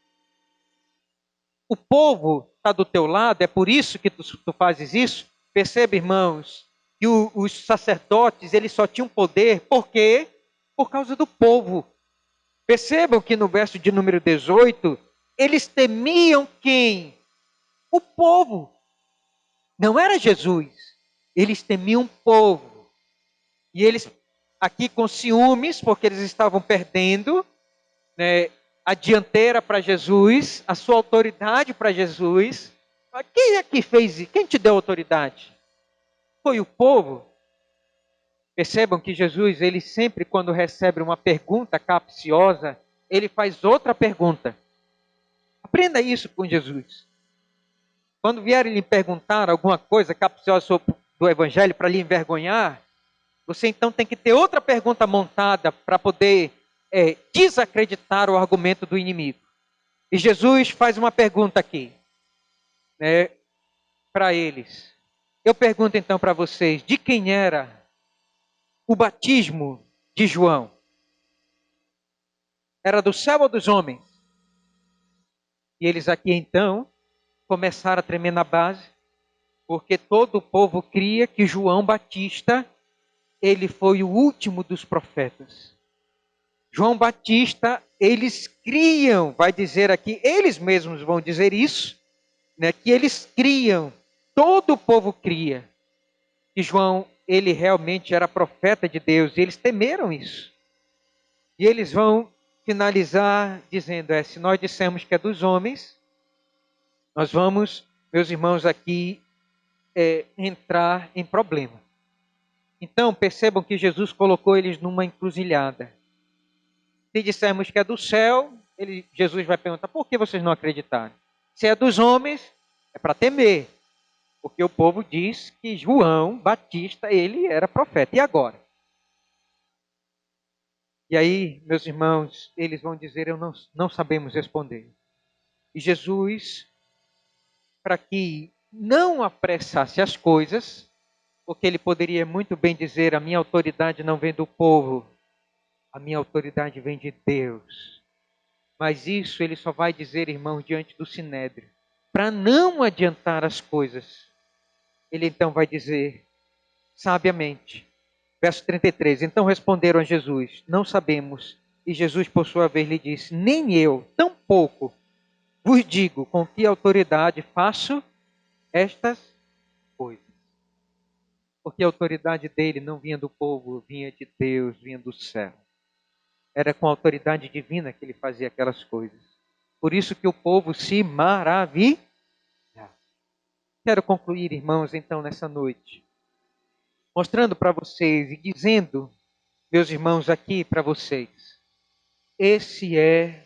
S1: O povo está do teu lado, é por isso que tu fazes isso? Percebe, irmãos, que os sacerdotes, eles só tinham poder, por quê? Por causa do povo. Percebam que no verso de número 18, eles temiam quem? O povo. Não era Jesus. Eles temiam o povo. E eles, aqui com ciúmes, porque eles estavam perdendo, né, a dianteira para Jesus, a sua autoridade para Jesus. Quem é que fez isso? Quem te deu autoridade? Foi o povo. Percebam que Jesus, ele sempre, quando recebe uma pergunta capciosa, ele faz outra pergunta. Aprenda isso com Jesus. Quando vierem lhe perguntar alguma coisa capciosa do Evangelho para lhe envergonhar, você então tem que ter outra pergunta montada para poder desacreditar o argumento do inimigo. E Jesus faz uma pergunta aqui. né, para eles. Eu pergunto então para vocês, de quem era o batismo de João? Era do céu ou dos homens? E eles aqui então começaram a tremer na base, porque todo o povo cria que João Batista, ele foi o último dos profetas. João Batista, eles criam, vai dizer aqui, eles mesmos vão dizer isso, né, que eles criam, todo o povo cria, que João, ele realmente era profeta de Deus, e eles temeram isso. E eles vão finalizar dizendo, se nós dissemos que é dos homens, nós vamos, meus irmãos, aqui entrar em problema. Então, percebam que Jesus colocou eles numa encruzilhada. Se dissermos que é do céu, Jesus vai perguntar, por que vocês não acreditaram? Se é dos homens, é para temer. Porque o povo diz que João Batista, ele era profeta. E agora? E aí, meus irmãos, eles vão dizer, não sabemos responder. E Jesus, para que não apressasse as coisas, porque ele poderia muito bem dizer, a minha autoridade não vem do povo, a minha autoridade vem de Deus. Mas isso ele só vai dizer, irmãos, diante do Sinédrio. Para não adiantar as coisas, ele então vai dizer, sabiamente, verso 33, então responderam a Jesus, não sabemos. E Jesus, por sua vez, lhe disse, nem eu, tampouco, vos digo com que autoridade faço estas coisas. Porque a autoridade dele não vinha do povo, vinha de Deus, vinha do céu. Era com a autoridade divina que ele fazia aquelas coisas. Por isso que o povo se maravilha. Quero concluir, irmãos, então, nessa noite, mostrando para vocês e dizendo, meus irmãos, aqui para vocês, esse é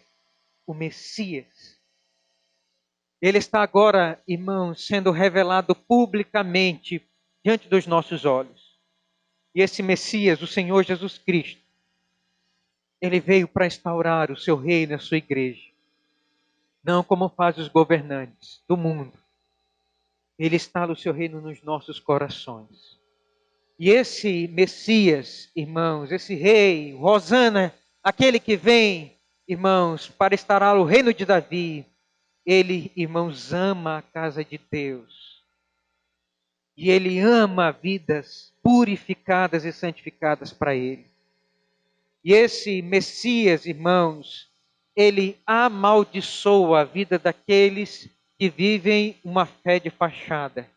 S1: o Messias. Ele está agora, irmãos, sendo revelado publicamente diante dos nossos olhos. E esse Messias, o Senhor Jesus Cristo, ele veio para instaurar o seu reino, a sua igreja. Não como fazem os governantes do mundo. Ele instala o seu reino nos nossos corações. E esse Messias, irmãos, esse rei, Hosana, aquele que vem, irmãos, para instaurar o reino de Davi, ele, irmãos, ama a casa de Deus. E ele ama vidas purificadas e santificadas para ele. E esse Messias, irmãos, ele amaldiçoa a vida daqueles que vivem uma fé de fachada.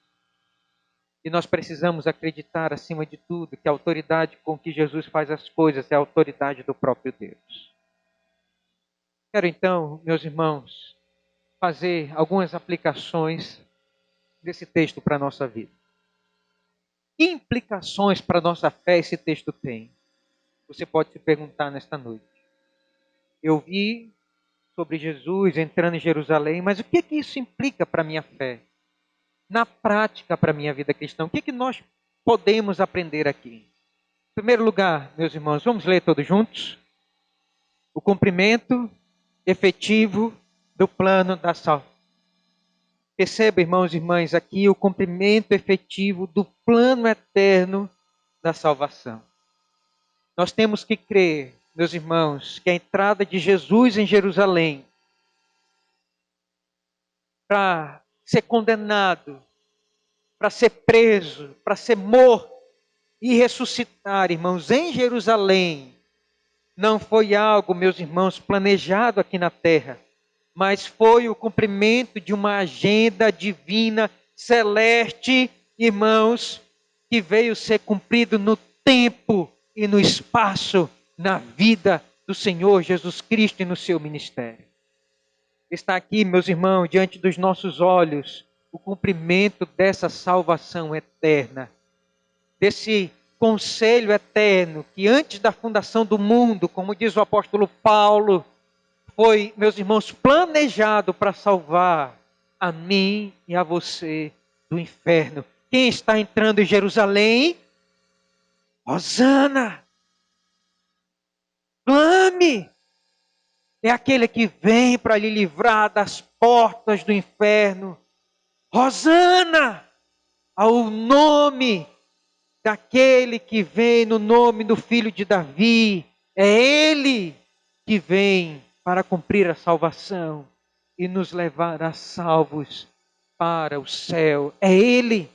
S1: E nós precisamos acreditar, acima de tudo, que a autoridade com que Jesus faz as coisas é a autoridade do próprio Deus. Quero então, meus irmãos, fazer algumas aplicações desse texto para a nossa vida. Que implicações para a nossa fé esse texto tem? Você pode se perguntar nesta noite. Eu vi sobre Jesus entrando em Jerusalém, mas o que isso implica para a minha fé? Na prática, para a minha vida cristã, o que nós podemos aprender aqui? Em primeiro lugar, meus irmãos, vamos ler todos juntos? O cumprimento efetivo do plano da salvação. Perceba, irmãos e irmãs, aqui o cumprimento efetivo do plano eterno da salvação. Nós temos que crer, meus irmãos, que a entrada de Jesus em Jerusalém para ser condenado, para ser preso, para ser morto e ressuscitar, irmãos, em Jerusalém, não foi algo, meus irmãos, planejado aqui na terra, mas foi o cumprimento de uma agenda divina, celeste, irmãos, que veio ser cumprido no tempo e no espaço, na vida do Senhor Jesus Cristo e no seu ministério. Está aqui, meus irmãos, diante dos nossos olhos, o cumprimento dessa salvação eterna, desse conselho eterno que antes da fundação do mundo, como diz o apóstolo Paulo, foi, meus irmãos, planejado para salvar a mim e a você do inferno. Quem está entrando em Jerusalém? Hosana! Clame! É aquele que vem para lhe livrar das portas do inferno. Hosana ao nome daquele que vem no nome do Filho de Davi. É Ele que vem para cumprir a salvação e nos levar a salvos para o céu. É Ele.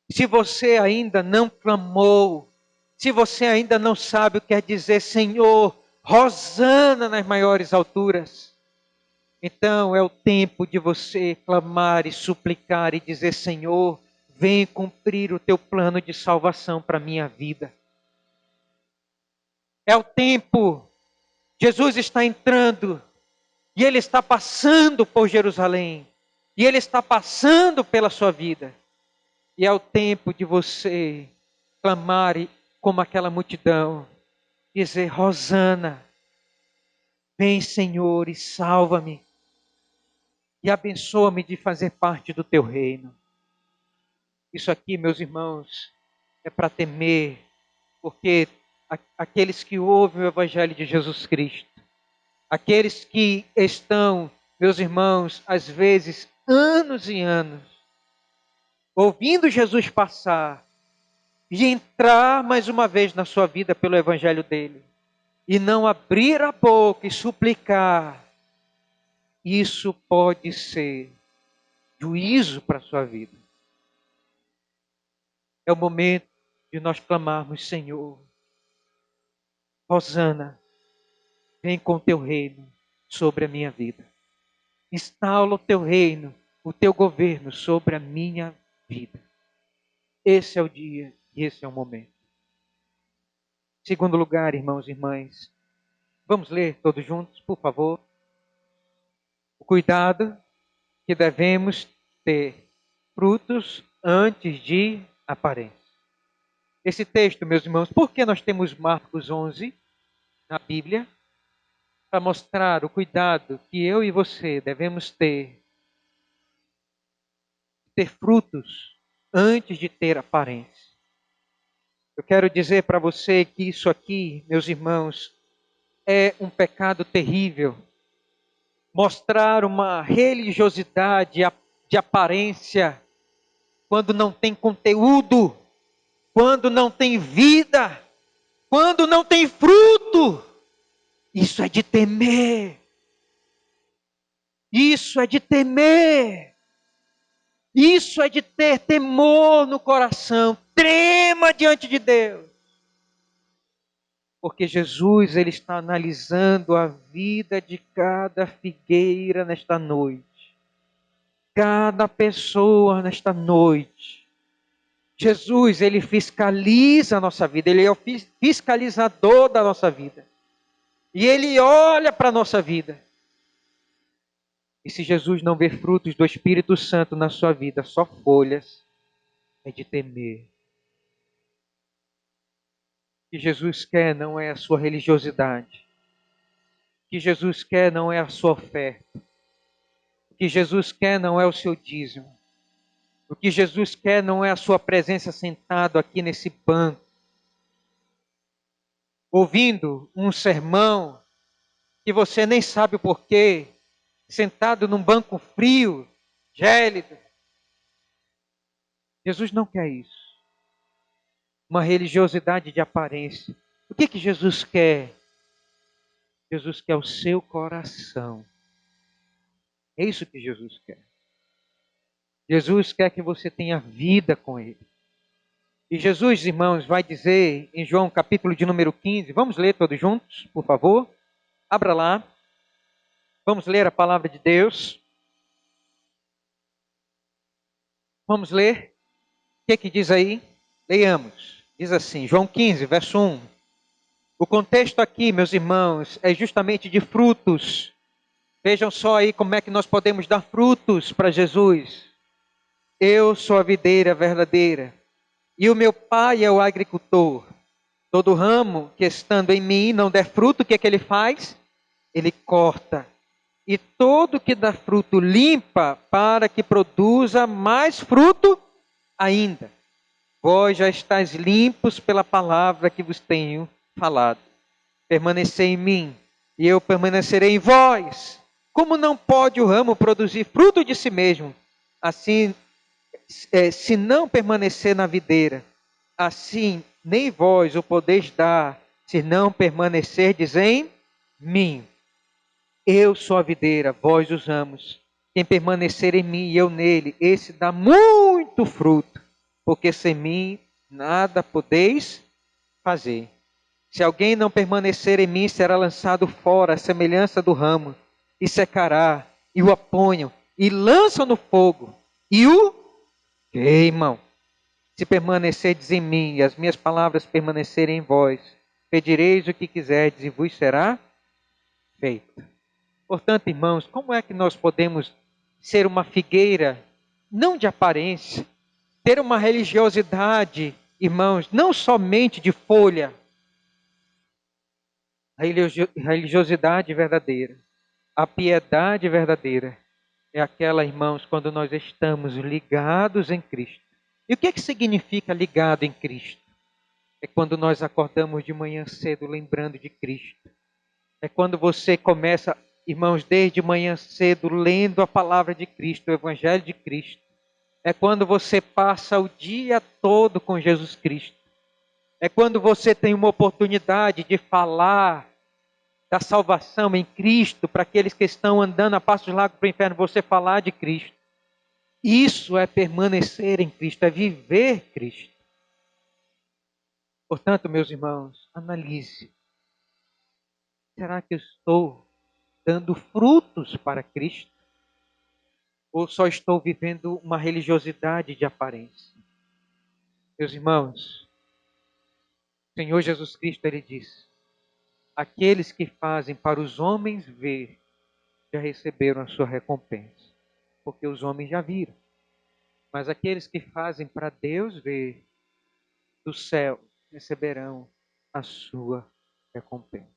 S1: Se você ainda não clamou, se você ainda não sabe o que quer dizer Senhor, Hosana nas maiores alturas, então é o tempo de você clamar e suplicar e dizer: Senhor, vem cumprir o teu plano de salvação para a minha vida. É o tempo. Jesus está entrando e Ele está passando por Jerusalém. E Ele está passando pela sua vida. E é o tempo de você clamar como aquela multidão. Dizer: Hosana, vem Senhor e salva-me. E abençoa-me de fazer parte do teu reino. Isso aqui, meus irmãos, é para temer. Porque aqueles que ouvem o Evangelho de Jesus Cristo, aqueles que estão, meus irmãos, às vezes anos e anos, ouvindo Jesus passar e entrar mais uma vez na sua vida pelo Evangelho dele, e não abrir a boca e suplicar, isso pode ser juízo para a sua vida. É o momento de nós clamarmos: Senhor, Hosana, vem com o teu reino sobre a minha vida. Instala o teu reino, o teu governo sobre a minha vida. Esse é o dia e esse é o momento. Segundo lugar, irmãos e irmãs, vamos ler todos juntos, por favor. O cuidado que devemos ter: frutos antes de aparência. Esse texto, meus irmãos, por que nós temos Marcos 11 na Bíblia? Para mostrar o cuidado que eu e você devemos ter frutos antes de ter aparência. Eu quero dizer para você que isso aqui, meus irmãos, é um pecado terrível. Mostrar uma religiosidade de aparência quando não tem conteúdo, quando não tem vida, quando não tem fruto. Isso é de temer. Isso é de temer. Isso é de ter temor no coração. Trema diante de Deus. Porque Jesus, Ele está analisando a vida de cada figueira nesta noite. Cada pessoa nesta noite. Jesus, Ele fiscaliza a nossa vida. Ele é o fiscalizador da nossa vida. E Ele olha para a nossa vida. E se Jesus não vê frutos do Espírito Santo na sua vida, só folhas, é de temer. O que Jesus quer não é a sua religiosidade. O que Jesus quer não é a sua oferta. O que Jesus quer não é o seu dízimo. O que Jesus quer não é a sua presença sentado aqui nesse banco, ouvindo um sermão que você nem sabe o porquê, sentado num banco frio, gélido. Jesus não quer isso. Uma religiosidade de aparência. O que Jesus quer? Jesus quer o seu coração. É isso que Jesus quer. Jesus quer que você tenha vida com Ele. E Jesus, irmãos, vai dizer em João capítulo de número 15, vamos ler todos juntos, por favor? Abra lá. Vamos ler a palavra de Deus. Vamos ler. O que diz aí? Leiamos. Diz assim, João 15, verso 1. O contexto aqui, meus irmãos, é justamente de frutos. Vejam só aí como é que nós podemos dar frutos para Jesus. Eu sou a videira verdadeira, e o meu pai é o agricultor. Todo ramo que estando em mim não der fruto, o que é que ele faz? Ele corta. E todo que dá fruto limpa, para que produza mais fruto ainda. Vós já estáis limpos pela palavra que vos tenho falado. Permanecei em mim, e eu permanecerei em vós. Como não pode o ramo produzir fruto de si mesmo, assim, se não permanecer na videira, assim nem vós o podeis dar, se não permanecerdes em mim. Eu sou a videira, vós os ramos. Quem permanecer em mim e eu nele, esse dá muito fruto, porque sem mim nada podeis fazer. Se alguém não permanecer em mim, será lançado fora, à semelhança do ramo, e secará, e o apanham, e lançam no fogo, e o queimam. Se permanecerdes em mim, e as minhas palavras permanecerem em vós, pedireis o que quiserdes, e vos será feito. Portanto, irmãos, como é que nós podemos ser uma figueira, não de aparência, ter uma religiosidade, irmãos, não somente de folha, a religiosidade verdadeira, a piedade verdadeira é aquela, irmãos, quando nós estamos ligados em Cristo. E o que é que significa ligado em Cristo? É quando nós acordamos de manhã cedo lembrando de Cristo. É quando você começa, irmãos, desde manhã cedo lendo a palavra de Cristo, o Evangelho de Cristo. É quando você passa o dia todo com Jesus Cristo. É quando você tem uma oportunidade de falar da salvação em Cristo para aqueles que estão andando a passos largos para o inferno, você falar de Cristo. Isso é permanecer em Cristo, é viver Cristo. Portanto, meus irmãos, analise. Será que eu estou dando frutos para Cristo? Ou só estou vivendo uma religiosidade de aparência? Meus irmãos, o Senhor Jesus Cristo, Ele diz: aqueles que fazem para os homens ver, já receberam a sua recompensa. Porque os homens já viram. Mas aqueles que fazem para Deus ver, do céu, receberão a sua recompensa.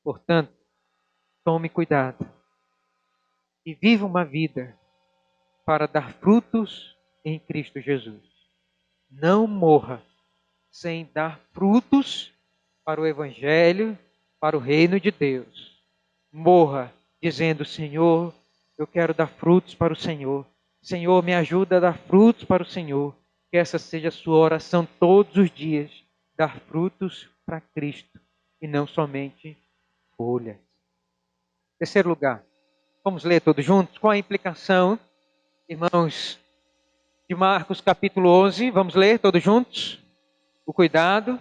S1: Portanto, tome cuidado e viva uma vida para dar frutos em Cristo Jesus. Não morra sem dar frutos para o Evangelho, para o reino de Deus. Morra dizendo: Senhor, eu quero dar frutos para o Senhor. Senhor, me ajuda a dar frutos para o Senhor. Que essa seja a sua oração todos os dias. Dar frutos para Cristo e não somente folhas. Terceiro lugar, vamos ler todos juntos? Qual a implicação, irmãos, de Marcos capítulo 11? Vamos ler todos juntos? O cuidado.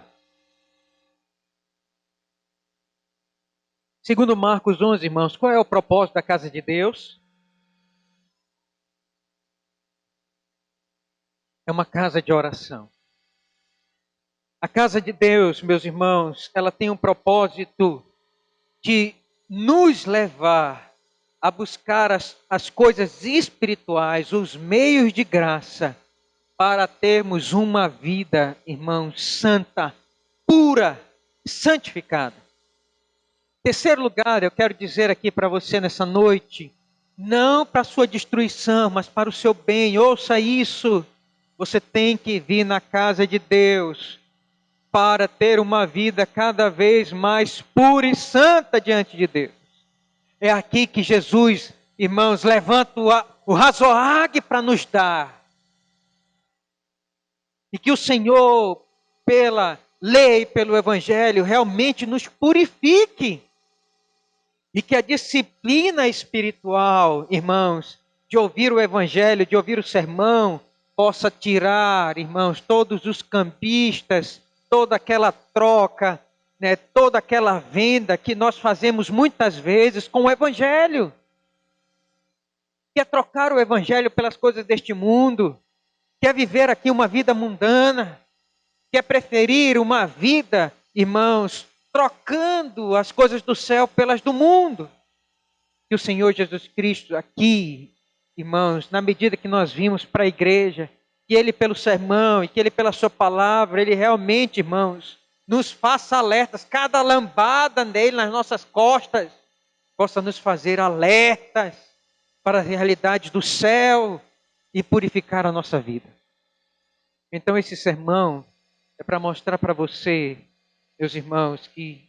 S1: Segundo Marcos 11, irmãos, qual é o propósito da casa de Deus? É uma casa de oração. A casa de Deus, meus irmãos, ela tem um propósito de nos levar a buscar as coisas espirituais, os meios de graça, para termos uma vida, irmãos, santa, pura, santificada. Terceiro lugar, eu quero dizer aqui para você nessa noite, não para a sua destruição, mas para o seu bem. Ouça isso. Você tem que vir na casa de Deus para ter uma vida cada vez mais pura e santa diante de Deus. É aqui que Jesus, irmãos, levanta o razoágue para nos dar. E que o Senhor, pela lei, pelo Evangelho, realmente nos purifique. E que a disciplina espiritual, irmãos, de ouvir o Evangelho, de ouvir o sermão, possa tirar, irmãos, todos os cambistas, toda aquela troca, né, toda aquela venda que nós fazemos muitas vezes com o Evangelho. Que é trocar o Evangelho pelas coisas deste mundo, que é viver aqui uma vida mundana, que é preferir uma vida, irmãos, trocando as coisas do céu pelas do mundo. Que o Senhor Jesus Cristo aqui, irmãos, na medida que nós vimos para a igreja, que Ele pelo sermão e que Ele pela sua palavra, Ele realmente, irmãos, nos faça alertas, cada lambada nele nas nossas costas, possa nos fazer alertas para as realidades do céu e purificar a nossa vida. Então esse sermão é para mostrar para você, meus irmãos, que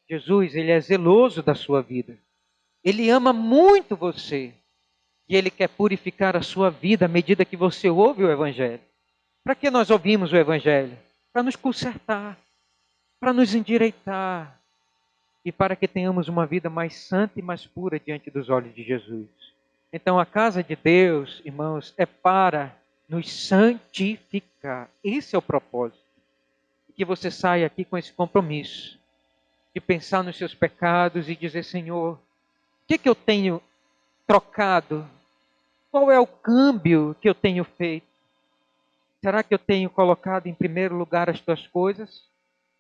S1: Jesus, Ele é zeloso da sua vida. Ele ama muito você. E Ele quer purificar a sua vida à medida que você ouve o Evangelho. Para que nós ouvimos o Evangelho? Para nos consertar, para nos endireitar e para que tenhamos uma vida mais santa e mais pura diante dos olhos de Jesus. Então a casa de Deus, irmãos, é para nos santificar. Esse é o propósito. E que você saia aqui com esse compromisso de pensar nos seus pecados e dizer: Senhor, o que eu tenho trocado? Qual é o câmbio que eu tenho feito? Será que eu tenho colocado em primeiro lugar as tuas coisas?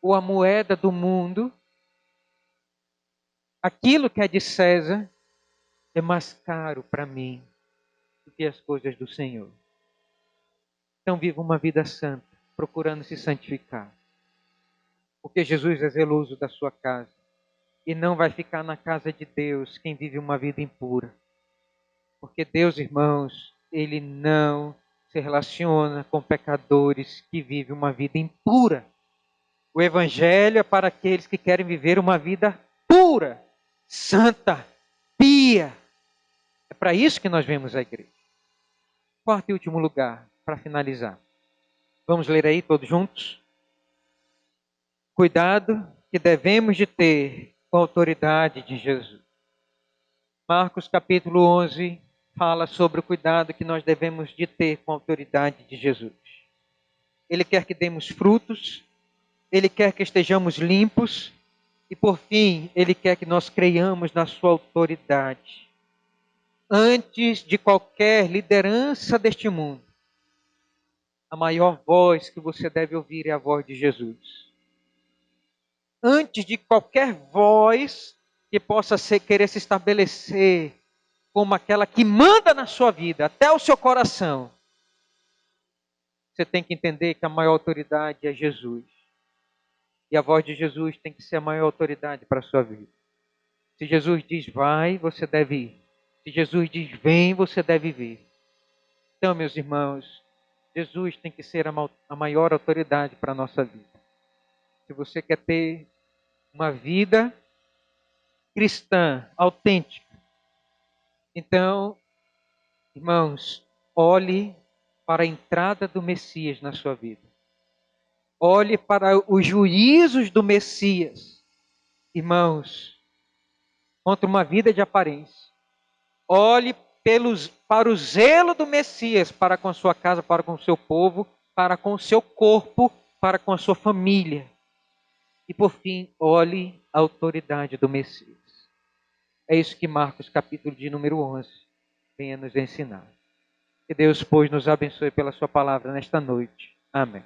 S1: Ou a moeda do mundo? Aquilo que é de César é mais caro para mim do que as coisas do Senhor. Então viva uma vida santa, procurando se santificar. Porque Jesus é zeloso da sua casa. E não vai ficar na casa de Deus quem vive uma vida impura. Porque Deus, irmãos, Ele não se relaciona com pecadores que vivem uma vida impura. O Evangelho é para aqueles que querem viver uma vida pura, santa, pia. É para isso que nós vemos a igreja. Quarto e último lugar, para finalizar. Vamos ler aí todos juntos? Cuidado que devemos de ter com a autoridade de Jesus. Marcos capítulo 11 fala sobre o cuidado que nós devemos de ter com a autoridade de Jesus. Ele quer que demos frutos, Ele quer que estejamos limpos e, por fim, Ele quer que nós creiamos na sua autoridade. Antes de qualquer liderança deste mundo, a maior voz que você deve ouvir é a voz de Jesus. Antes de qualquer voz que possa querer se estabelecer como aquela que manda na sua vida, até o seu coração, você tem que entender que a maior autoridade é Jesus. E a voz de Jesus tem que ser a maior autoridade para a sua vida. Se Jesus diz vai, você deve ir. Se Jesus diz vem, você deve vir. Então, meus irmãos, Jesus tem que ser a maior autoridade para a nossa vida. Se você quer ter uma vida cristã, autêntica, então, irmãos, olhe para a entrada do Messias na sua vida. Olhe para os juízos do Messias. Irmãos, contra uma vida de aparência. Olhe para o zelo do Messias para com a sua casa, para com o seu povo, para com o seu corpo, para com a sua família. E por fim, olhe a autoridade do Messias. É isso que Marcos, capítulo de número 11, vem a nos ensinar. Que Deus, pois, nos abençoe pela sua palavra nesta noite. Amém.